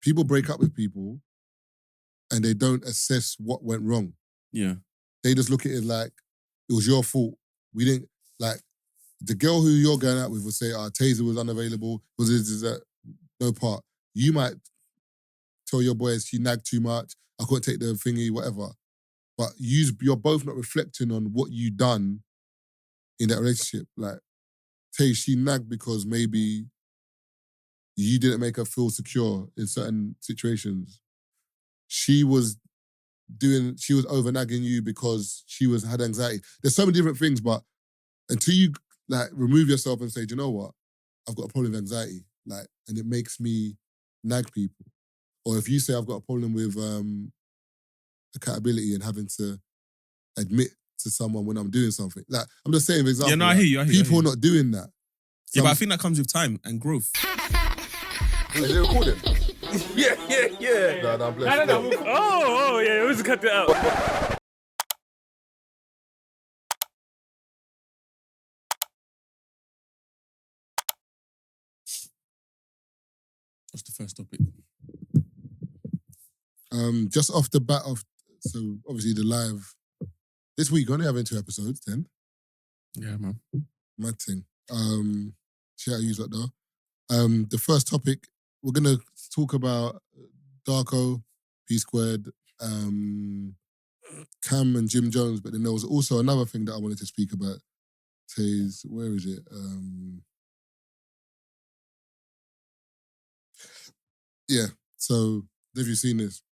people break up with people and they don't assess what went wrong. Yeah. They just look at it like, it was your fault. We didn't, like, the girl who you're going out with will say, Tazer was unavailable, no part. You might tell your boys she nagged too much, I couldn't take the thingy, whatever. But you're both not reflecting on what you done in that relationship. Like, Tay, she nagged because maybe you didn't make her feel secure in certain situations. She was over nagging you because she had anxiety. There's so many different things, but until you like remove yourself and say, do you know what? I've got a problem with anxiety, like, and it makes me nag people. Or if you say I've got a problem with accountability and having to admit to someone when I'm doing something. Like, I'm just saying, for example, Yeah, no, I hear you. People are not doing that. Yeah, but I think that comes with time and growth. Is it recording? Yeah. No, I'm blessed. No. Oh, yeah, let's cut that out. What's the first topic? Just off the bat of, so obviously the live, this week only having 2 episodes, 10. Yeah, man. Mad thing. Shout out you lot though. The first topic, we're gonna talk about Darko, P Squared, Cam and Jim Jones, but then there was also another thing that I wanted to speak about. Taze, where is it? Yeah, so have you seen this?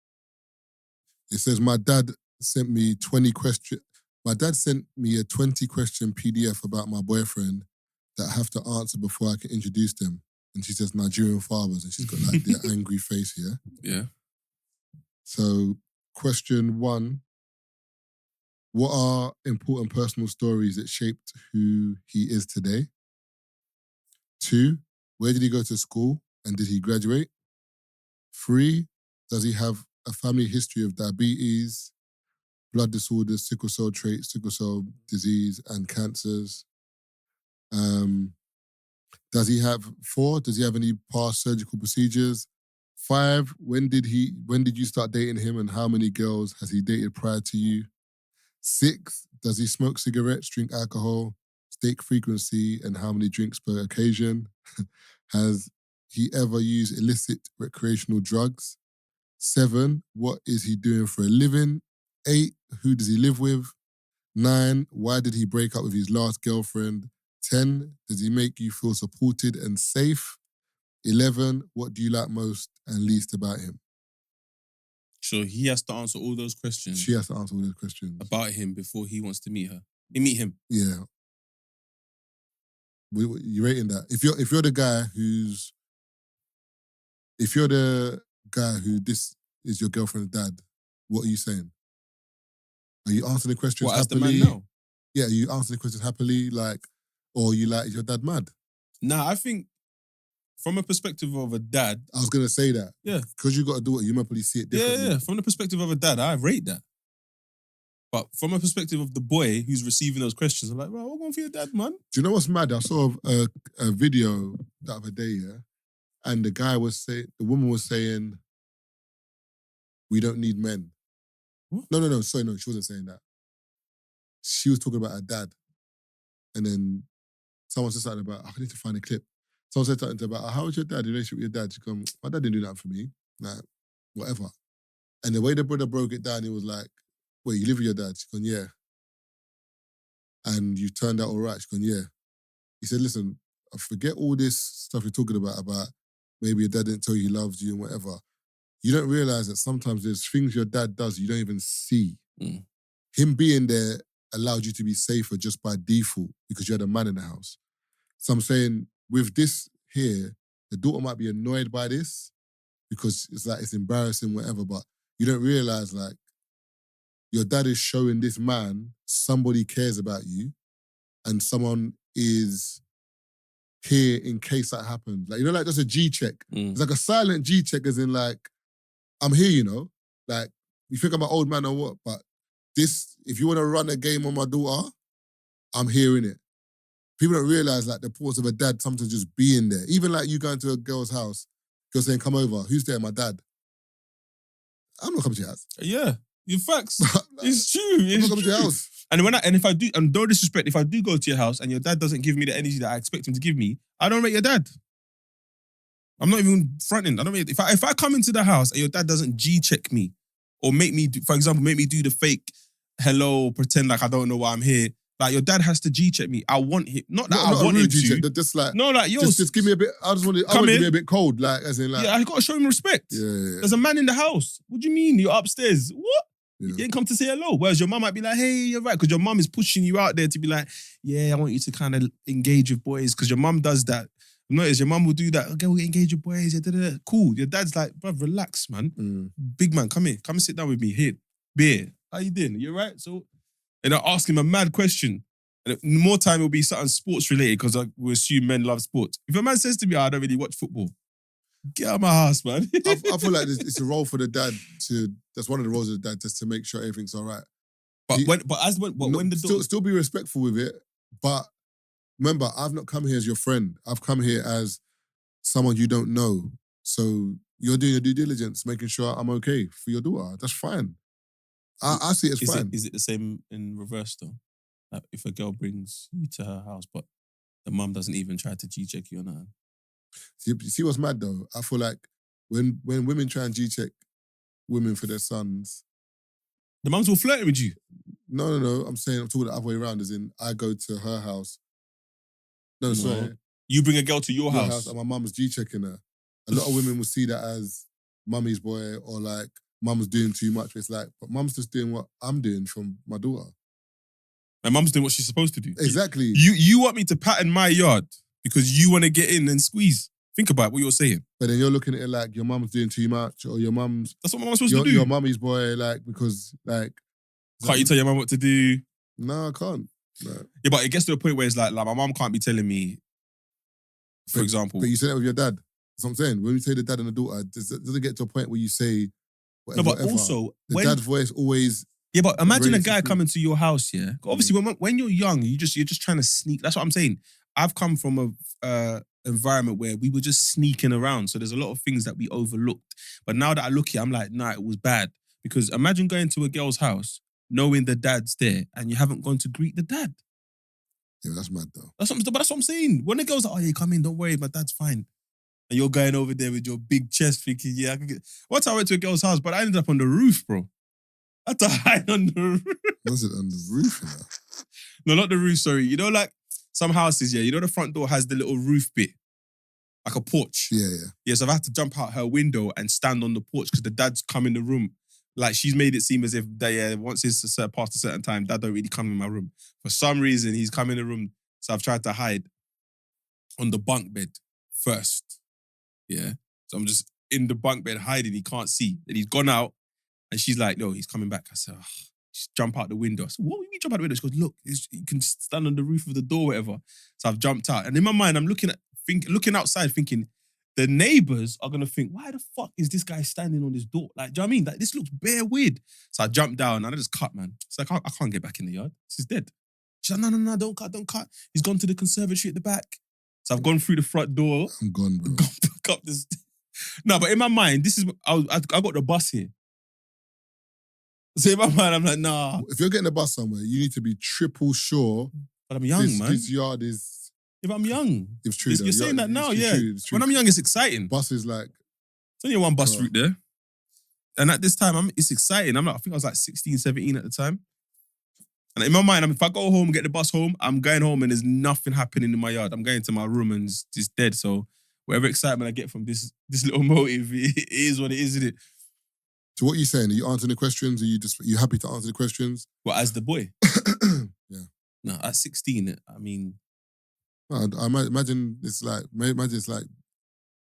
It says, my dad sent me 20 questions. My dad sent me a 20-question PDF about my boyfriend that I have to answer before I can introduce them. And she says Nigerian fathers, and she's got like the angry face here. Yeah. So, question 1, what are important personal stories that shaped who he is today? 2, where did he go to school and did he graduate? 3, does he have a family history of diabetes, blood disorders, sickle cell traits, sickle cell disease, and cancers? Does he have 4? Does he have any past surgical procedures? 5, when did you start dating him and how many girls has he dated prior to you? 6, does he smoke cigarettes, drink alcohol, steak frequency, and how many drinks per occasion? Has he ever used illicit recreational drugs? 7, what is he doing for a living? 8, who does he live with? 9, why did he break up with his last girlfriend? 10, does he make you feel supported and safe? 11, what do you like most and least about him? So he has to answer all those questions. She has to answer all those questions. About him before he wants to meet her. You meet him. Yeah. You rating that? If you're the guy who this is your girlfriend's dad, what are you saying? Are you answering the questions What, as happily? the man now? Yeah, are you answering the questions happily, like, or you like, is your dad mad? Nah, I think from a perspective of a dad. I was gonna say that. Yeah. Because you got a daughter, you might probably see it differently. Yeah. From the perspective of a dad, I rate that. But from a perspective of the boy who's receiving those questions, I'm like, bro, we're going for your dad, man. Do you know what's mad? I saw a video the other day, yeah, and the woman was saying, we don't need men. What? No, sorry, no, she wasn't saying that. She was talking about her dad. And then someone said something about, I need to find a clip. Someone said something about, how was your dad, the relationship with your dad? She goes, my dad didn't do that for me. Like, whatever. And the way the brother broke it down, he was like, wait, you live with your dad? She gone, yeah. And you turned out all right? She gone, yeah. He said, listen, I forget all this stuff you're talking about maybe your dad didn't tell you he loves you and whatever. You don't realise that sometimes there's things your dad does you don't even see. Mm. Him being there allowed you to be safer just by default because you had a man in the house. So I'm saying, with this here, the daughter might be annoyed by this because it's like, it's embarrassing, whatever, but you don't realise, like, your dad is showing this man somebody cares about you and someone is here in case that happens. Like, you know, like that's a G check. Mm. It's like a silent G check as in like, I'm here, you know? Like, you think I'm an old man or what, but this, if you want to run a game on my daughter, I'm hearing it. People don't realise like the importance of a dad sometimes just being there. Even like you going to a girl's house You're saying, come over. Who's there? My dad. I'm not coming to your house. Yeah, your facts. It's true. I'm It's not coming to your true. house. And if I do, and no disrespect, if I do go to your house and your dad doesn't give me the energy that I expect him to give me, I don't rate your dad. I'm not even fronting. I don't rate. If I come into the house and your dad doesn't G-check me or make me, for example, make me do the fake hello, pretend like I don't know why I'm here. Like your dad has to G-check me. I want him. Not that I want him to. Just like No, like yo, just give me a bit. I want to be a bit cold, like as in like. Yeah, I got to show him respect. Yeah. There's a man in the house. What do you mean? You're upstairs. What? Yeah. You didn't come to say hello. Whereas your mum might be like, hey, you're right. Because your mum is pushing you out there to be like, yeah, I want you to kind of engage with boys. Because your mum does that. Notice your mum will do that. Okay, we'll engage with boys. Yeah, da, da, da. Cool. Your dad's like, bruv, relax, man. Big man, come here. Come and sit down with me. Here. Beer. How you doing? You right? So, and I ask him a mad question. And more time it'll be something sports related because we assume men love sports. If a man says to me, I don't really watch football, get out of my house, man. I feel like it's a role for the dad that's one of the roles of the dad, just to make sure everything's all right. But when the door... Still be respectful with it, but remember, I've not come here as your friend. I've come here as someone you don't know. So you're doing your due diligence, making sure I'm okay for your daughter. That's fine. I see it as fine. Is it the same in reverse though? Like if a girl brings you to her house, but the mum doesn't even try to G-check you or nothing? See what's mad though? I feel like when women try and G-check women for their sons, the mums will flirt with you. No. I'm talking the other way around, as in I go to her house. No, sorry. You bring a girl to your house and my mum's G-checking her. A lot of women will see that as mummy's boy or like mum's doing too much. It's like, but mum's just doing what I'm doing from my daughter. My mum's doing what she's supposed to do. Exactly. You want me to pattern my yard because you want to get in and squeeze. Think about what you're saying. But then you're looking at it like your mum's doing too much or your mum's... That's what mum's supposed to do. Your mummy's boy, like, because, like... Can't you tell your mum what to do? No, I can't. No. Yeah, but it gets to a point where it's like my mum can't be telling me, for example... But you say that with your dad. That's what I'm saying. When you say the dad and the daughter, does it get to a point where you say whatever, no, but also... The dad's voice always... Yeah, but imagine a guy coming to your house, yeah? Obviously, when you're young, you're just trying to sneak. That's what I'm saying. I've come from a environment where we were just sneaking around. So there's a lot of things that we overlooked. But now that I look here, I'm like, nah, it was bad. Because imagine going to a girl's house, knowing the dad's there, and you haven't gone to greet the dad. Yeah, that's mad though. But that's what I'm saying. When the girl's like, oh yeah, come in, don't worry, my dad's fine. And you're going over there with your big chest thinking, yeah, I can get... One time I went to a girl's house, but I ended up on the roof, bro. I had to hide on the roof. Was it on the roof? No, not the roof, sorry. You know, like some houses, yeah, you know the front door has the little roof bit, like a porch. Yeah. Yeah, so I've had to jump out her window and stand on the porch because the dad's come in the room. Like she's made it seem as if once it's past a certain time, dad don't really come in my room. For some reason, he's come in the room. So I've tried to hide on the bunk bed first. Yeah. So I'm just in the bunk bed hiding. He can't see. Then he's gone out. And she's like, no, he's coming back. I said, just jump out the window. I said, what do you mean jump out the window? She goes, look, you can stand on the roof of the door, whatever. So I've jumped out. And in my mind, I'm looking outside thinking, the neighbours are going to think, why the fuck is this guy standing on this door? Like, do you know what I mean? Like, this looks bare weird. So I jumped down and I just cut, man. It's like, I can't get back in the yard. This is dead. She's like, no, don't cut. He's gone to the conservatory at the back. So I've gone through the front door. I'm gone, bro. Gone back up this. No, but in my mind, this is, I got the bus here. So in my mind, I'm like, nah. If you're getting a bus somewhere, you need to be triple sure. But I'm young, man. This yard is... Yeah, but I'm young. It's true, You're saying that now, yeah. True. When I'm young, it's exciting. Bus is like... It's only one bus route there. And at this time, it's exciting. I think I was like 16, 17 at the time. And in my mind, if I go home, get the bus home, I'm going home and there's nothing happening in my yard. I'm going to my room and it's dead. So whatever excitement I get from this little motive, it is what it is, isn't it? So what are you saying? Are you answering the questions? Are you happy to answer the questions? Well, as the boy? Yeah. No, at 16, I mean... I imagine it's like...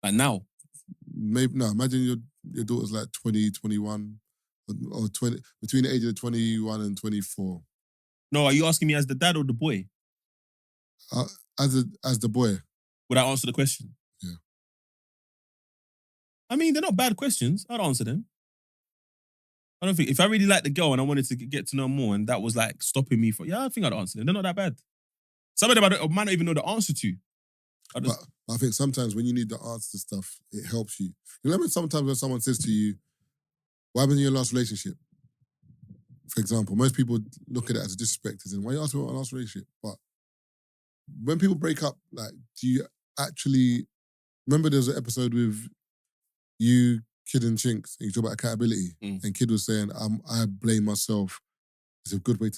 Like now? Imagine your daughter's like 20, 21, or 20, between the ages of 21 and 24. No, are you asking me as the dad or the boy? As the boy. Would I answer the question? Yeah. I mean, they're not bad questions. I'd answer them. I don't think, if I really liked the girl and I wanted to get to know more and that was like stopping me I think I'd answer them. They're not that bad. Some of them I might not even know the answer to. I think sometimes when you need the answer to stuff, it helps you. You know, sometimes when someone says to you, what happened in your last relationship? For example, most people look at it as a disrespect, as in, why are you asking about my last relationship? But when people break up, like, do you actually... Remember there was an episode with you, Kid and Chinks, and you talk about accountability, and Kid was saying, I blame myself. It's a good place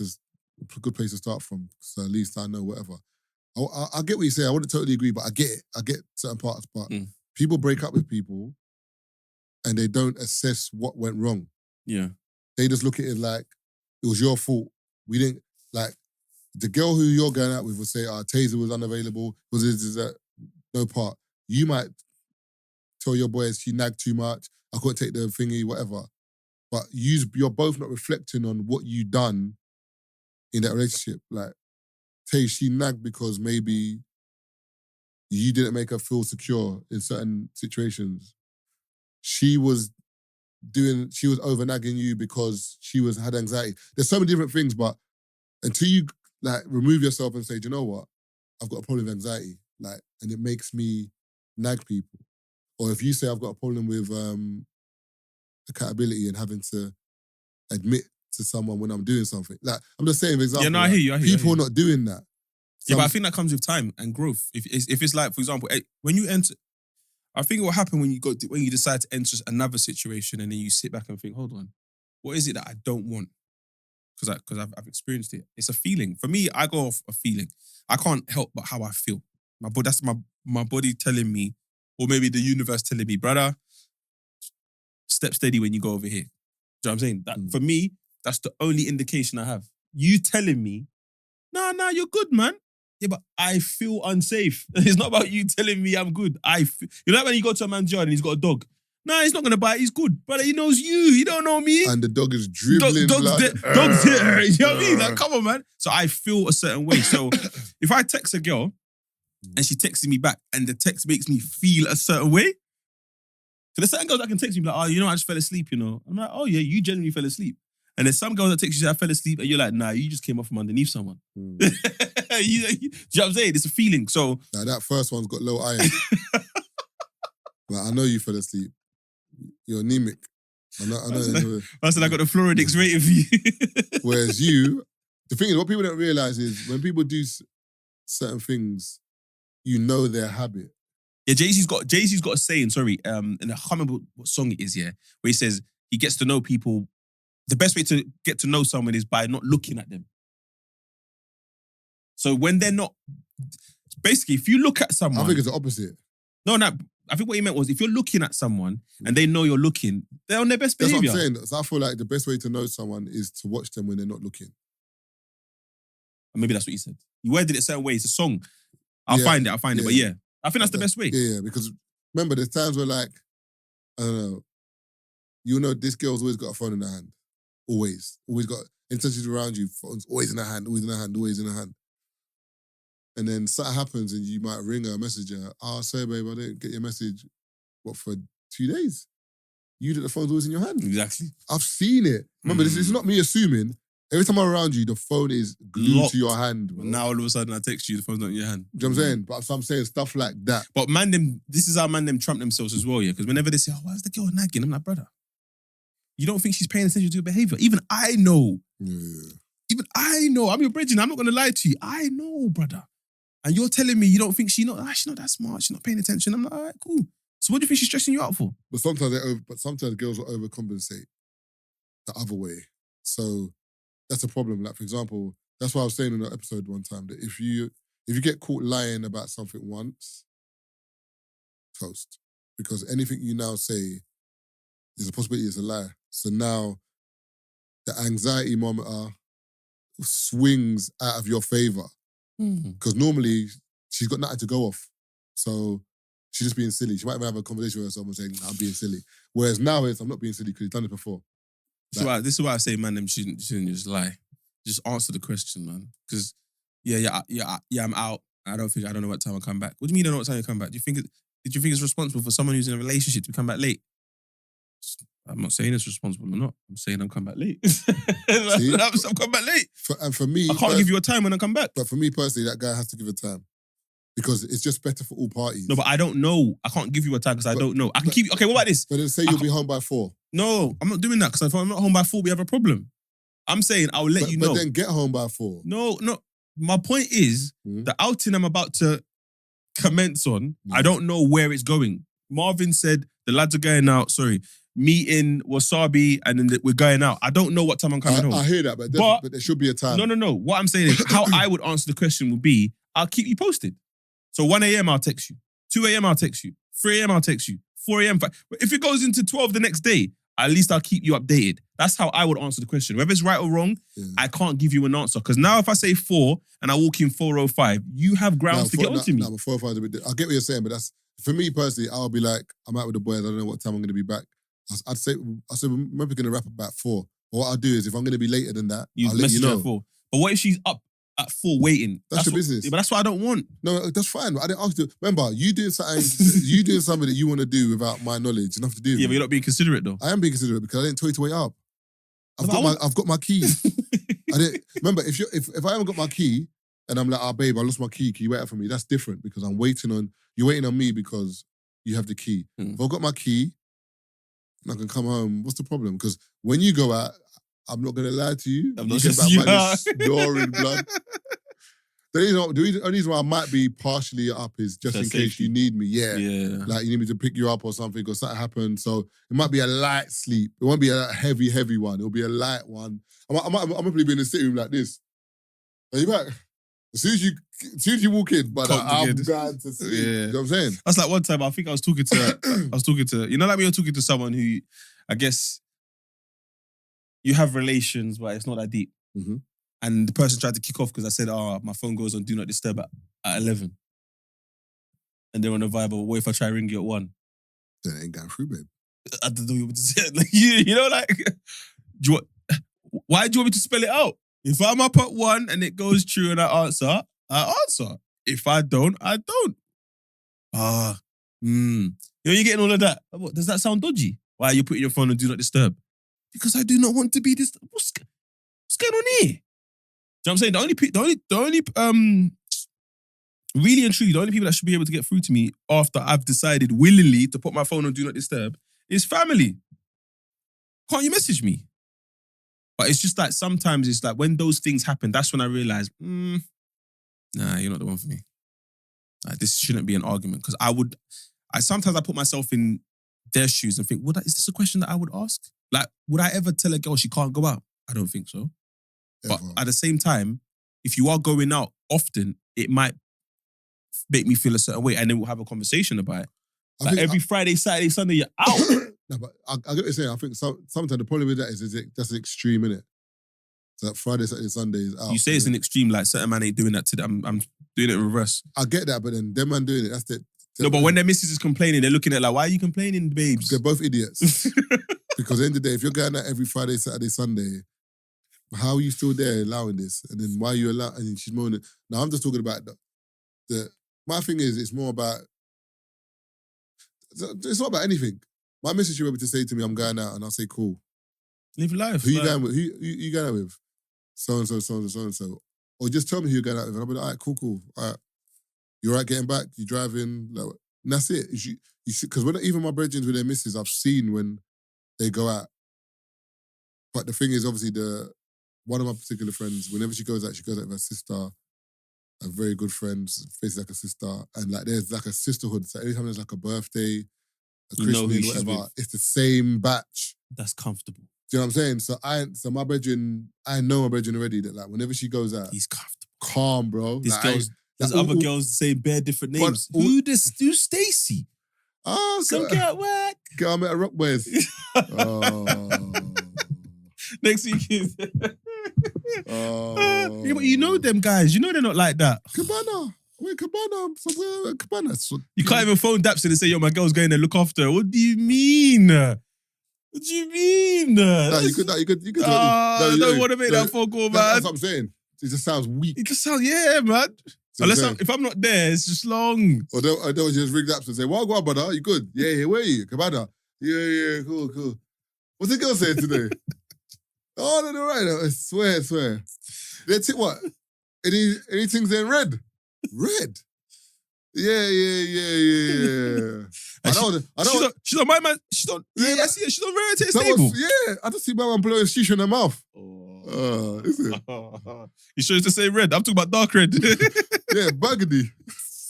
to start from, so at least I know whatever. I get what you say. I wouldn't totally agree, but I get it. I get certain parts. But people break up with people and they don't assess what went wrong. Yeah. They just look at it like, it was your fault. We didn't, like, the girl who you're going out with will say, Tazer was unavailable, was no part. You might tell your boys she nagged too much, I couldn't take the thingy, whatever. But you're both not reflecting on what you done in that relationship. Like, Tay, she nagged because maybe you didn't make her feel secure in certain situations. She was over-nagging you because she had anxiety. There's so many different things, but until you like remove yourself and say, do you know what? I've got a problem with anxiety, like, and it makes me nag people. Or if you say I've got a problem with accountability and having to admit to someone when I'm doing something. Like, I'm just saying, for example, yeah, no, I hear you. People are not doing that. Yeah, but I think that comes with time and growth. If it's like, for example, when you enter, I think what happened when you decide to enter another situation and then you sit back and think, hold on, what is it that I don't want? Because I've experienced it. It's a feeling. For me, I go off a feeling. I can't help but how I feel. That's my body telling me, or maybe the universe telling me, brother, step steady when you go over here. Do you know what I'm saying? That for me, that's the only indication I have. You telling me, nah, you're good, man. Yeah, but I feel unsafe. It's not about you telling me I'm good. You know, like when you go to a man's yard and he's got a dog. Nah, he's not going to bite. He's good. Brother, he knows you. He don't know me. And the dog is dribbling blood. Dog's here. You know what I mean? Like, come on, man. So I feel a certain way. So if I text a girl and she texts me back and the text makes me feel a certain way, so there's certain girls that can text me like, oh, you know, I just fell asleep, you know. I'm like, oh yeah, you genuinely fell asleep. And there's some girls that text you, I fell asleep, and you're like, nah, you just came up from underneath someone. Do you know what I'm saying? It's a feeling. So now that first one's got low iron. Like, I know you fell asleep. You're anemic. I know. I said I got the Floridix rating for you. Whereas you, the thing is, what people don't realize is when people do certain things, you know their habit. Yeah, Jay-Z's got a saying, and I can't remember what song it is, yeah, where he says he gets to know people. The best way to get to know someone is by not looking at them. So when they're not, basically, if you look at someone, I think it's the opposite. No, I think what he meant was if you're looking at someone and they know you're looking, they're on their best behavior. That's what I'm saying. So I feel like the best way to know someone is to watch them when they're not looking. Maybe that's what he said. You worded it a certain way. It's a song. I'll find it. But yeah, I think that's the best way. Yeah, because remember, there's times where like, I don't know, you know this girl's always got a phone in her hand. Always got, anytime she's around you, phone's always in her hand, always in her hand, always in her hand. And then something happens and you might ring her, message her, sorry babe, I didn't get your message, for 2 days? The phone's always in your hand. Exactly. I've seen it. Remember, this is not me assuming. Every time I'm around you, the phone is glued to your hand. Bro. Now all of a sudden I text you, the phone's not in your hand. Do you know what I'm saying? But I'm saying stuff like that. But this is how them trump themselves as well, yeah? Because whenever they say, why is the girl nagging? I'm like, brother, you don't think she's paying attention to your behavior? Even I know. Yeah. Even I know. I'm your bridging. I'm not going to lie to you. I know, brother. And you're telling me you don't think she's not that smart. She's not paying attention. I'm like, all right, cool. So what do you think she's stressing you out for? But sometimes girls will overcompensate the other way. So that's a problem. Like, for example, that's why I was saying in an episode one time that if you get caught lying about something once, toast. Because anything you now say, there's a possibility it's a lie. So now the anxiety monitor swings out of your favor. Because normally she's got nothing to go off. So she's just being silly. She might even have a conversation with someone saying, I'm being silly. Whereas now I'm not being silly because he's done it before. This is why I say, man, them shouldn't just lie. Just answer the question, man. Because, I'm out. I don't know what time I'll come back. What do you mean I don't know what time you'll come back? Did you think it's responsible for someone who's in a relationship to come back late? I'm not saying it's responsible or not. I'm saying I'm coming back late. I'm coming back late. And for me... I can't give you a time when I come back. But for me personally, that guy has to give a time. because it's just better for all parties. No, but I don't know. I can't give you a time because I don't know. I can keep... Okay, what about this? But then say you'll be home by 4. No, I'm not doing that because if I'm not home by 4, we have a problem. I'm saying I'll let you know. But then get home by 4. No. My point is, the outing I'm about to commence on, I don't know where it's going. Marvin said the lads are going out, meeting Wasabi, and then we're going out. I don't know what time I'm coming home. I hear that, but there should be a time. No. What I'm saying is, how I would answer the question would be, I'll keep you posted. So 1 a.m. I'll text you. 2 a.m. I'll text you. 3 a.m. I'll text you. 4 a.m. If it goes into 12 the next day, at least I'll keep you updated. That's how I would answer the question. Whether it's right or wrong, I can't give you an answer. Because now if I say 4 and I walk in 4:05, you have grounds to get onto me. No, but 4:05 is a bit... I get what you're saying, but that's... For me personally, I'll be like, I'm out with the boys, I don't know what time I'm going to be back. I'd say we're maybe going to wrap up about 4. But what I'll do is, if I'm going to be later than that, I'll let you know. At 4. But what if she's up at 4 waiting? That's your business. Yeah, but that's what I don't want. No, that's fine. I didn't ask you. Remember, you doing something that you want to do without my knowledge. Enough to do with Yeah, but you're not being considerate though. I am being considerate because I didn't tell you to wait up. I've got my key. I didn't... Remember, if I haven't got my key and I'm like, babe, I lost my key, can you wait up for me? That's different because you're waiting on me because you have the key. If I've got my key and I can come home, what's the problem? Because when you go out, I'm not going to lie to you. I'm not get just back snoring blood. The only reason why I might be partially up is just in case you need me. Yeah. Like you need me to pick you up or something or something happens. So it might be a light sleep. It won't be a heavy one. It'll be a light one. I'm probably be in the sitting room like this. Are you back? As soon as you walk in, but I'm going to sleep. Yeah. You know what I'm saying? That's like one time I think I was talking to, you know, like when you're talking to someone who, I guess, you have relations, but it's not that deep. Mm-hmm. And the person tried to kick off because I said, my phone goes on Do Not Disturb at 11. And they're on a vibe of, what if I try ring you at 1? Then it ain't going through, babe. I don't know what to say. Like, you know, like, why do you want me to spell it out? If I'm up at 1 and it goes true and I answer, I answer. If I don't, I don't. You know, you're getting all of that. What, does that sound dodgy? Why are you putting your phone on Do Not Disturb? Because I do not want to be this. What's going on here? Do you know what I'm saying? The only really and truly, the only people that should be able to get through to me after I've decided willingly to put my phone on Do Not Disturb is family. Can't you message me? But it's just like sometimes it's like when those things happen, that's when I realize, nah, you're not the one for me. Like, this shouldn't be an argument. Because sometimes I put myself in their shoes and think, is this a question that I would ask? Like, would I ever tell a girl she can't go out? I don't think so. But at the same time, if you are going out often, it might make me feel a certain way and then we'll have a conversation about it. Like every Friday, Saturday, Sunday, you're out. No, but I get what you're saying. I think sometimes the problem with that is that's an extreme, innit? So that Friday, Saturday, Sunday is out. You say it's an extreme, like certain man ain't doing that today. I'm doing it in reverse. I get that, but then them man doing it, that's it. No, but when their missus is complaining, they're looking at like, why are you complaining, babes? They're both idiots. Because at the end of the day, if you're going out every Friday, Saturday, Sunday, how are you still there allowing this? And then why are you allowing? And she's moaning. Now I'm just talking about my thing is, it's more about, it's not about anything. My missus should be able to say to me, I'm going out, and I'll say, cool. Live life. Who you going with? Who you going out with? So-and-so, so-and-so, so-and-so. Or just tell me who you're going out with. And I'll be like, all right, cool. All right. You all right getting back? You driving? Like, and that's it. You see, because even my brethren with their missus, I've seen when they go out. But the thing is, obviously, one of my particular friends, whenever she goes out with her sister, a very good friend, faces like a sister, and like there's like a sisterhood. So anytime there's like a birthday, a Christmas, whatever, it's the same batch. That's comfortable. Do you know what I'm saying? So my brethren, I know my brethren already that like whenever she goes out, he's comfortable. Calm, bro. There's other girls say bare different names. Who's Stacy? Oh, some girl at work. Girl I met at Rock Boys. Next week is. Yeah, but you know them guys. You know they're not like that. Cabana. Wait, Cabana. Somewhere Cabana. You can't even phone Dapson and say, yo, my girl's going there, look after her. What do you mean? What do you mean? No, you could. I don't want to make that phone call, man. That's what I'm saying. It just sounds weak. It just sounds, yeah, man. So if I'm not there, it's just long. Or they'll just ring Dapson and say, well, go on, brother. You good? Yeah, where are you? Cabana. Yeah, cool. What's the girl saying today? Oh, no, right. I swear. They take what? Anything's in red? Red? Yeah. I don't. She's on my man. She's on. Yeah, I see her. She's on Rare Taste That Table. was, I just see my man blowing shisha in the mouth. Is it? You sure it's the same red? I'm talking about dark red. Yeah, burgundy.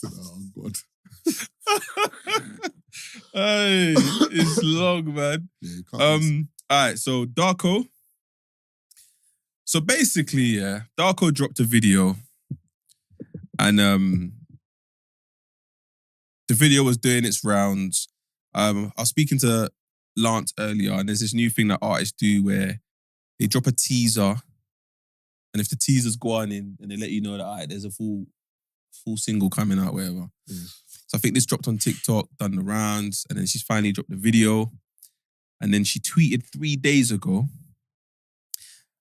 Oh God. Hey, it's long, man. Yeah, you can't All right, so Darko. So basically, yeah, Darko dropped a video, and the video was doing its rounds. I was speaking to Lance earlier, and there's this new thing that artists do where they drop a teaser, and if the teaser's gone in, and they let you know that all right, there's a full single coming out, whatever. So I think this dropped on TikTok, done the rounds, and then she's finally dropped the video. And then she tweeted 3 days ago,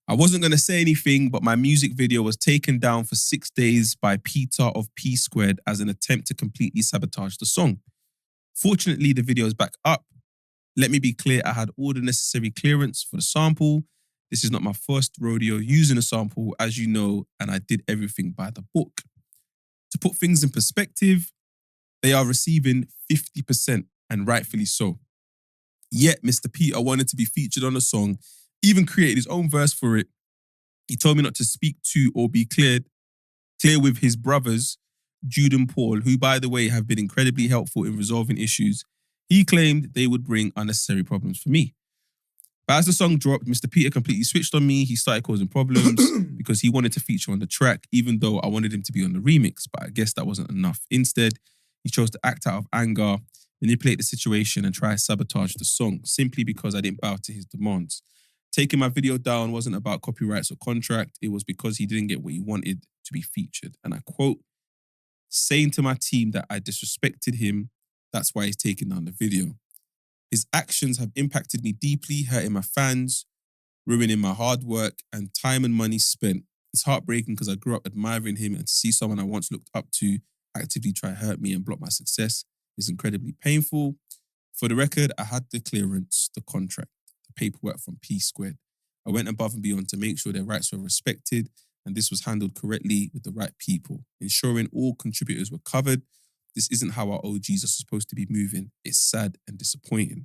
I wasn't going to say anything, but my music video was taken down for 6 days by Peter of P Squared as an attempt to completely sabotage the song. Fortunately, the video is back up. Let me be clear, I had all the necessary clearance for the sample. This is not my first rodeo using a sample, as you know, and I did everything by the book. To put things in perspective, they are receiving 50%, and rightfully so. Yet, Mr. Peter wanted to be featured on the song, even created his own verse for it. He told me not to speak to or be clear with his brothers, Jude and Paul, who, by the way, have been incredibly helpful in resolving issues. He claimed they would bring unnecessary problems for me. But as the song dropped, Mr. Peter completely switched on me. He started causing problems because he wanted to feature on the track, even though I wanted him to be on the remix. But I guess that wasn't enough. Instead, he chose to act out of anger, manipulate the situation, and try to sabotage the song simply because I didn't bow to his demands. Taking my video down wasn't about copyrights or contract. It was because he didn't get what he wanted to be featured. And I quote, saying to my team that I disrespected him, that's why he's taking down the video. His actions have impacted me deeply, hurting my fans, ruining my hard work and time and money spent. It's heartbreaking because I grew up admiring him, and to see someone I once looked up to actively try to hurt me and block my success is incredibly painful. For the record, I had the clearance, the contract, the paperwork from P Squared. I went above and beyond to make sure their rights were respected, and this was handled correctly with the right people, ensuring all contributors were covered. This isn't how our OGs are supposed to be moving. It's sad and disappointing.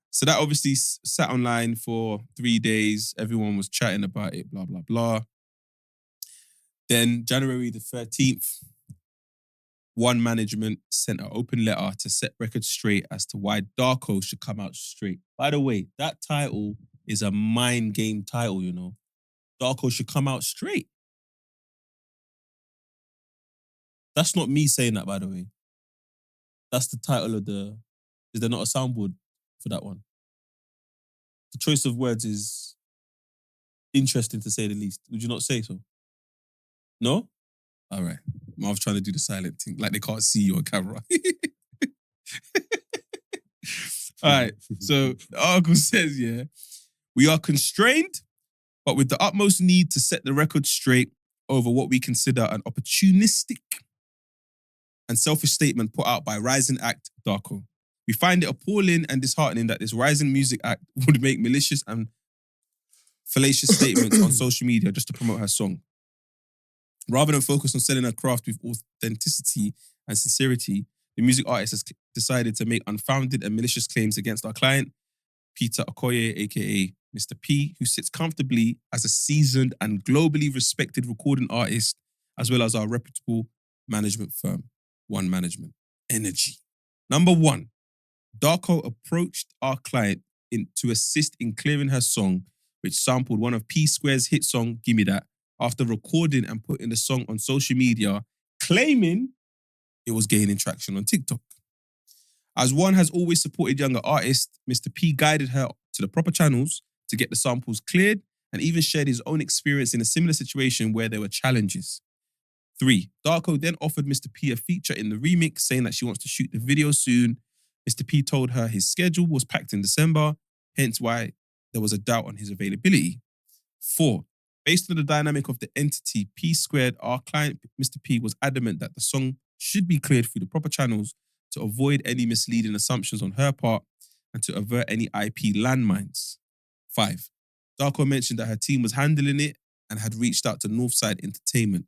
So that obviously sat online for 3 days. Everyone was chatting about it, blah, blah, blah. Then January the 13th, One Management sent an open letter to set records straight as to why Darko should come out straight. By the way, that title is a mind game title, you know. Darko should come out straight. That's not me saying that, by the way. That's the title of the... Is there not a soundboard for that one? The choice of words is interesting to say the least. Would you not say so? No? All right. I was trying to do the silent thing, like they can't see you on camera. All right. So the article says, yeah, we are constrained, but with the utmost need to set the record straight over what we consider an opportunistic and selfish statement put out by rising act Darko. We find it appalling and disheartening that this rising music act would make malicious and fallacious statements on social media just to promote her song. Rather than focus on selling her craft with authenticity and sincerity, the music artist has decided to make unfounded and malicious claims against our client, Peter Okoye, aka Mr. P, who sits comfortably as a seasoned and globally respected recording artist, as well as our reputable management firm, One Management. Energy. Number one, Darko approached our client to assist in clearing her song, which sampled one of P Square's hit song, Gimme That, after recording and putting the song on social media, claiming it was gaining traction on TikTok. As One has always supported younger artists, Mr. P guided her to the proper channels to get the samples cleared and even shared his own experience in a similar situation where there were challenges. 3, Darko then offered Mr. P a feature in the remix, saying that she wants to shoot the video soon. Mr. P told her his schedule was packed in December, hence why there was a doubt on his availability. 4, based on the dynamic of the entity P Squared, our client, Mr. P, was adamant that the song should be cleared through the proper channels to avoid any misleading assumptions on her part and to avert any IP landmines. 5, Darko mentioned that her team was handling it and had reached out to Northside Entertainment.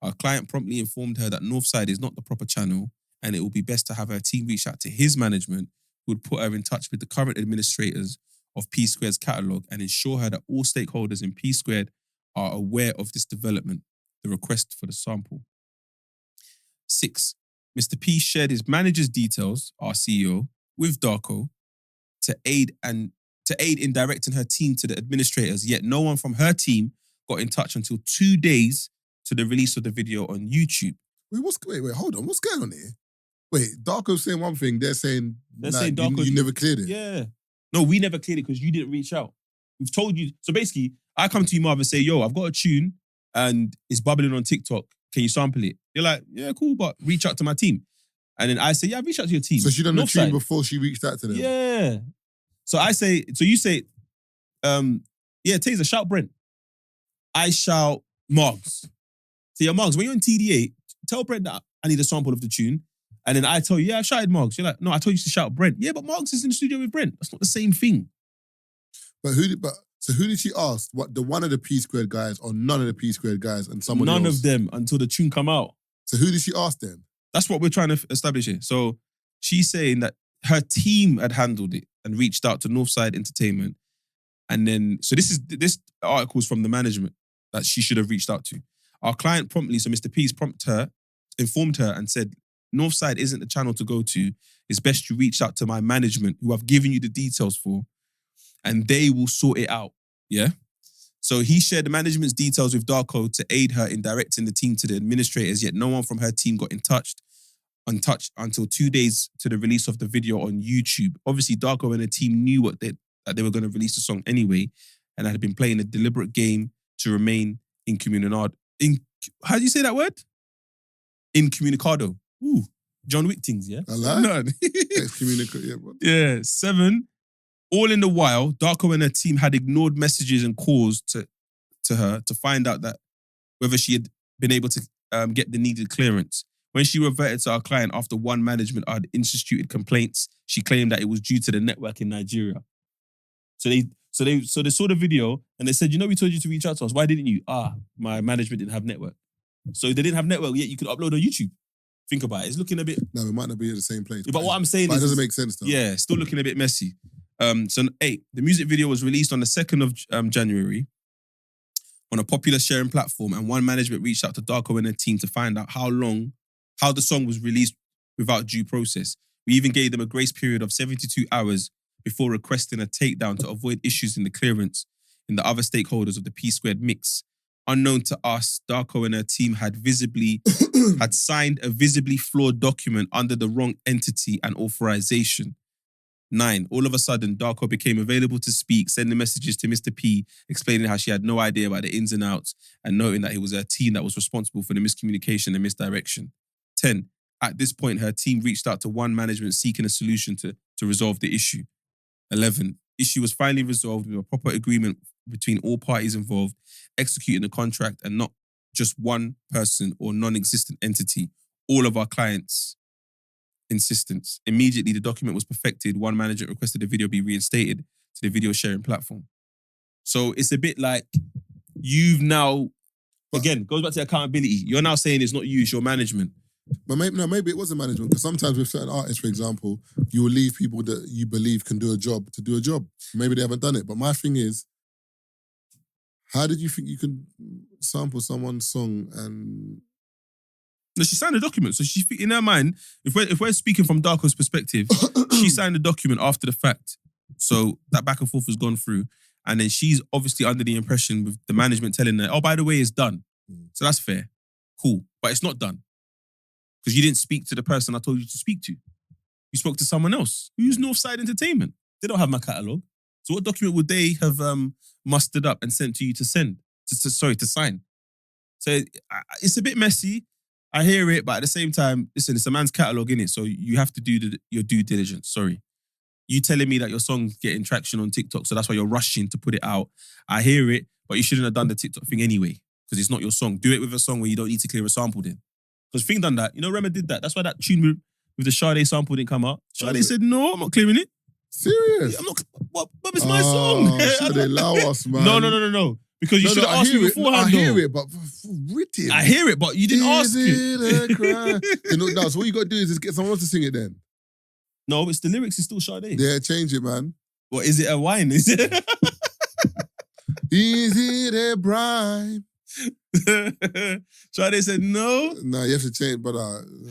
Our client promptly informed her that Northside is not the proper channel and it will be best to have her team reach out to his management, who would put her in touch with the current administrators of P Squared's catalogue and ensure her that all stakeholders in P Squared are aware of this development, the request for the sample. 6. Mr. P shared his manager's details, our CEO, with Darko to aid in directing her team to the administrators, yet no one from her team got in touch until 2 days to the release of the video on YouTube. Wait, hold on. What's going on here? Wait, Darko's saying one thing, they're saying Darko, you never cleared it. Yeah. No, we never cleared it because you didn't reach out. We've told you. So basically, I come to you, Marv, and say, yo, I've got a tune and it's bubbling on TikTok. Can you sample it? You're like, yeah, cool, but reach out to my team. And then I say, yeah, reach out to your team. So she done the tune before she reached out to them? Yeah. So you say, yeah, Tazer, shout Brent. I shout Margs. So yeah, Margs, when you're in TDA, tell Brent that I need a sample of the tune. And then I tell you, yeah, I shouted Margs. You're like, no, I told you to shout Brent. Yeah, but Margs is in the studio with Brent. That's not the same thing. So who did she ask? What, the one of the P Squared guys or none of the P Squared guys and someone else? None of them until the tune come out. So who did she ask then? That's what we're trying to establish here. So she's saying that her team had handled it and reached out to Northside Entertainment. And then, so this article is from the management that she should have reached out to. Our client promptly, so Mr. P's informed her and said, Northside isn't the channel to go to. It's best you reach out to my management, who I've given you the details for, and they will sort it out. Yeah? So he shared the management's details with Darko to aid her in directing the team to the administrators, yet no one from her team got untouched until 2 days to the release of the video on YouTube. Obviously, Darko and the team knew that they were going to release the song anyway, and had been playing a deliberate game to remain incommunicado. How do you say that word? Incommunicado. Ooh, John Wick things, yeah? I like no. Excommunicado, yeah. 7. All in the while, Darko and her team had ignored messages and calls to her to find out that whether she had been able to get the needed clearance. When she reverted to our client after one management had instituted complaints, she claimed that it was due to the network in Nigeria. So they saw the video and they said, you know, we told you to reach out to us. Why didn't you? My management didn't have network. So they didn't have network, yet you could upload on YouTube. Think about it. It's looking a bit... No, it might not be at the same place. Yeah, but what I'm saying is... It doesn't make sense though. Yeah, still looking a bit messy. So 8, the music video was released on the 2nd of January on a popular sharing platform, and one management reached out to Darko and her team to find out how the song was released without due process. We even gave them a grace period of 72 hours before requesting a takedown to avoid issues in the clearance in the other stakeholders of the P Squared mix. Unknown to us, Darko and her team had signed a visibly flawed document under the wrong entity and authorization. 9, all of a sudden, Darko became available to speak, sending messages to Mr. P, explaining how she had no idea about the ins and outs and noting that it was her team that was responsible for the miscommunication and misdirection. 10, at this point, her team reached out to one management seeking a solution to resolve the issue. 11, issue was finally resolved with a proper agreement between all parties involved, executing the contract and not just one person or non-existent entity, all of our clients' insistence. Immediately, the document was perfected. One manager requested the video be reinstated to the video sharing platform. So it's a bit like you've now, again, goes back to accountability. You're now saying it's not you, it's your management. But maybe it was a management, because sometimes with certain artists, for example, you will leave people that you believe can do a job to do a job. Maybe they haven't done it. But my thing is, how did you think you could sample someone's song and... No, she signed a document. So she, in her mind, if we're speaking from Darko's perspective, she signed a document after the fact. So that back and forth has gone through. And then she's obviously under the impression with the management telling her, oh, by the way, it's done. So that's fair. Cool. But it's not done. Because you didn't speak to the person I told you to speak to. You spoke to someone else. Who's Northside Entertainment? They don't have my catalogue. So what document would they have mustered up and sent to you to send? To sign? So it's a bit messy. I hear it, but at the same time, listen, it's a man's catalogue, innit? So you have to do your due diligence. Sorry. You telling me that your song's getting traction on TikTok, so that's why you're rushing to put it out. I hear it, but you shouldn't have done the TikTok thing anyway, because it's not your song. Do it with a song where you don't need to clear a sample then. Because Thing done that. You know, Rema did that. That's why that tune with the Sade sample didn't come out. Sade said, no, I'm not clearing it. Serious? Yeah, I'm not. What? But it's my song. Should they allow us, man? No. Because you should have asked me beforehand. I hear it, but for real. with him. I hear it, but you didn't ask Is it. it a crime? No, so what you got to do is just get someone else to sing it then. No, it's the lyrics is still Sade. Yeah, change it, man. What is it? A wine? Is it? Is it a bribe? Sade said no. Nah, you have to change, but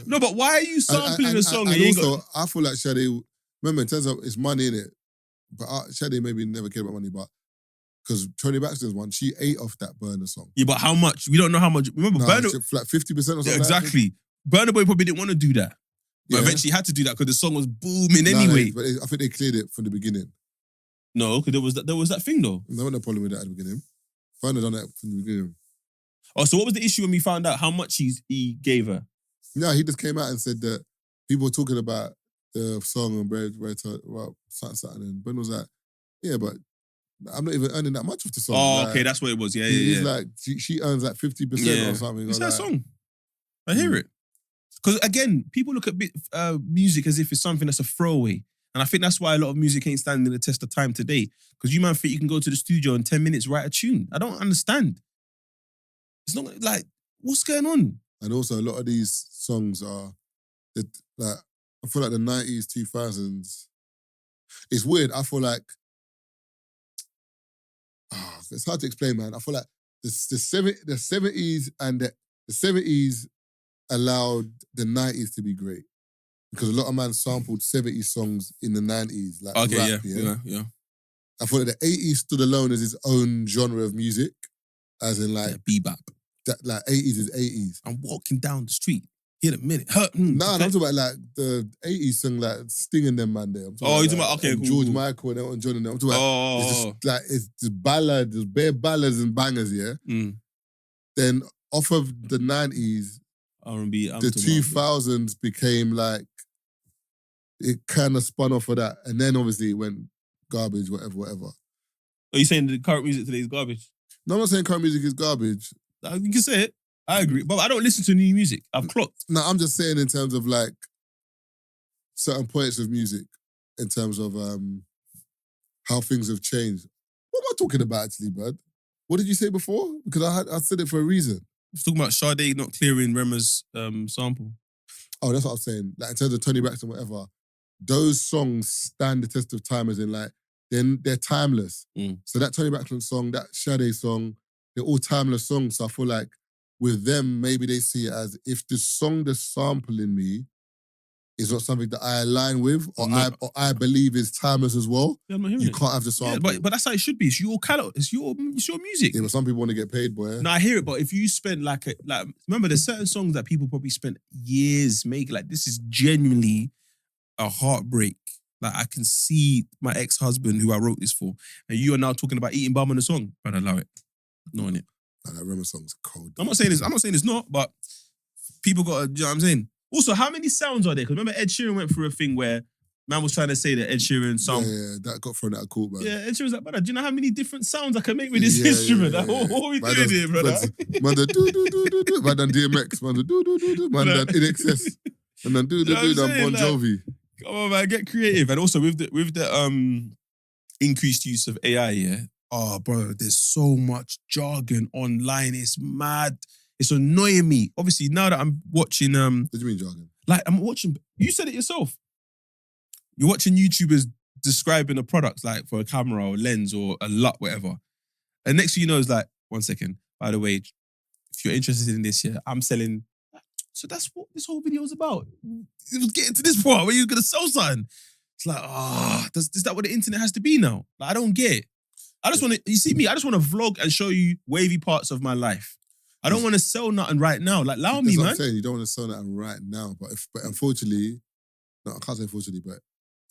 No, but why are you sampling a song? And you ain't also, got... I feel like Sade. Remember, in terms of it's money in it, but Sade maybe never cared about money, but because Tony Baxter's one, she ate off that Burner song. Yeah, but how much? We don't know how much. Remember, Nah, Burner... like 50% or something. Yeah, exactly. Burner Boy probably didn't want to do that. But Yeah. eventually had to do that because the song was booming Nah, anyway. but I think they cleared it from the beginning. No, because there was that thing though. There was no problem with that at the beginning. Burner done that from the beginning. Oh, so what was the issue when we found out how much he gave her? No, he just came out and said that people were talking about the song and something, and Ben was like, yeah, but I'm not even earning that much of the song. Oh, Like, okay, that's what it was. Yeah, he's yeah. like, she earns like 50% Yeah. or something. It's or that like, song. I hear it. Because again, people look at music as if it's something that's a throwaway. And I think that's why a lot of music ain't standing the test of time today. Because you man think you can go to the studio in 10 minutes, write a tune. I don't understand. It's not like, what's going on? And also, a lot of these songs are, like, I feel like the 90s, 2000s, it's weird. I feel like, it's hard to explain, man. I feel like the 70s and the 70s allowed the 90s to be great. Because a lot of man sampled 70s songs in the 90s, like Okay, rap, yeah. I thought that the 80s stood alone as its own genre of music, as in like, bebop. that, like 80s is 80s. I'm walking down the street. Hit a minute. Nah, I'm talking about like the 80s song, like Sting and them man there. I'm Oh, you're talking about, okay, and cool, George cool. Michael and Elton John and them. I'm talking about, it's Oh, just like, it's just ballads, there's bare ballads and bangers, yeah? mm. Then off of the 90s, R&B. the 2000s became like, it kind of spun off of that. And then obviously it went garbage, whatever. Are you saying the current music today is garbage? No, I'm not saying current music is garbage. You can say it. I agree. But I don't listen to new music. I've clocked. No, I'm just saying in terms of like certain points of music, in terms of how things have changed. What am I talking about actually, bud? What did you say before? Because I said it for a reason. I was talking about Sade not clearing Rema's sample. Oh, that's what I'm saying. Like in terms of Tony Braxton, whatever, those songs stand the test of time, as in like they're timeless. Mm. So that Tony Braxton song, that Sade song, they're all timeless songs. So I feel like with them, maybe they see it as if the song they're sampling me is not something that I align with or I believe is timeless as well. Yeah, I'm not hearing You it. can't have the sample. Yeah, but that's how it should be. It's your catalog. It's your music. Yeah, but some people want to get paid, boy. No, I hear it, but if you spend like remember there's certain songs that people probably spent years making. Like this is genuinely a heartbreak. Like I can see my ex-husband who I wrote this for, and you are now talking about eating bum on the song. But I allow it. Knowing it. Nah, that Rema song's cold. I'm not saying it's not, but people got to, you know what I'm saying? Also, how many sounds are there? Because remember Ed Sheeran went through a thing where man was trying to say that Ed Sheeran sound. Yeah, that got thrown out of court, man. Yeah, Ed Sheeran's like, brother, do you know how many different sounds I can make with this instrument? Like, what are we doing here, brother? Man, done do. Man, done DMX. Man, done do. Man, done In Excess. And then do. Done Bon Jovi. Come on, man, get creative. And also with the increased use of AI, yeah. Oh, bro, there's so much jargon online. It's mad. It's annoying me. Obviously, now that I'm watching, What do you mean jargon? like I'm watching. You said it yourself. You're watching YouTubers describing a product, like for a camera or a lens or a LUT, whatever. And next thing you know, is like, 1 second. By the way, if you're interested in this, yeah, I'm selling. So that's what this whole video is about. It was getting to this part where you're gonna sell something. It's like, is that what the internet has to be now? Like, I don't get it. I just want to, you see me, I just want to vlog and show you wavy parts of my life. I don't want to sell nothing right now. Like, allow me, That's what man. I'm saying. You don't want to sell that right now. But unfortunately, no, I can't say unfortunately, but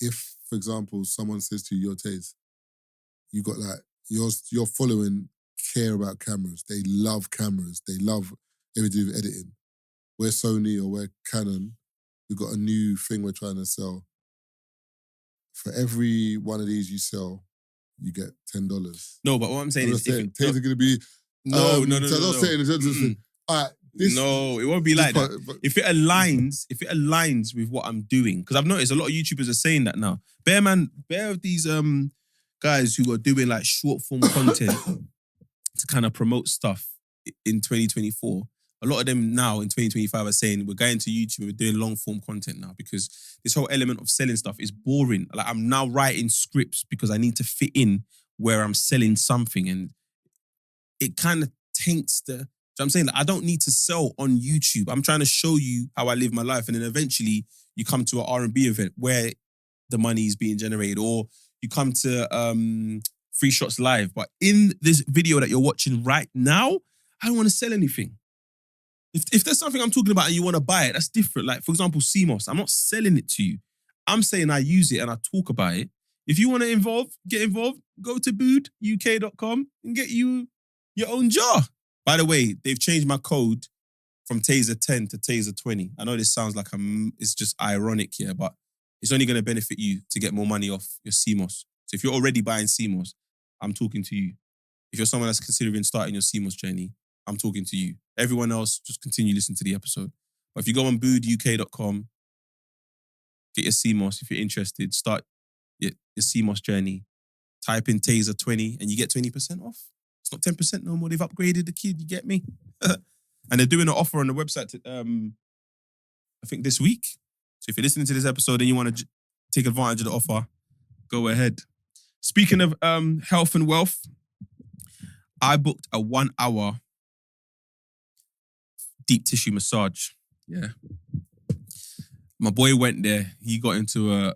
if, for example, someone says to you, yo, Taze, you got like, your following care about cameras. They love cameras. They love everything with editing. We're Sony or we're Canon. We've got a new thing we're trying to sell. For every one of these you sell, you get $10. No, but what I'm saying is, Taze are going to be. No. So I'm not saying. All right. No, it won't be like that. If it aligns with what I'm doing, because I've noticed a lot of YouTubers are saying that now. Bare of these guys who are doing like short form content to kind of promote stuff. in 2024, a lot of them now in 2025 are saying we're going to YouTube, we're doing long form content now because this whole element of selling stuff is boring. Like I'm now writing scripts because I need to fit in where I'm selling something, and it kind of taints the. So I'm saying that I don't need to sell on YouTube. I'm trying to show you how I live my life, and then eventually you come to an R&B event where the money is being generated, or you come to Free Shots Live. But in this video that you're watching right now, I don't want to sell anything. If there's something I'm talking about and you want to buy it, that's different. Like, for example, CMOS, I'm not selling it to you. I'm saying I use it and I talk about it. If you want to get involved, go to booduk.com and get you your own jar. By the way, they've changed my code from Tazer 10 to Tazer 20. I know this sounds like it's just ironic here, but it's only going to benefit you to get more money off your CMOS. So if you're already buying CMOS, I'm talking to you. If you're someone that's considering starting your CMOS journey, I'm talking to you. Everyone else, just continue listening to the episode. But if you go on booduk.com, get your CMOS. If you're interested, start your CMOS journey. Type in Tazer 20 and you get 20% off. It's not 10% no more. They've upgraded the kid, you get me? And they're doing an offer on the website, I think this week. So if you're listening to this episode and you want to take advantage of the offer, go ahead. Speaking of health and wealth, I booked a 1 hour deep tissue massage. Yeah. My boy went there. He got into a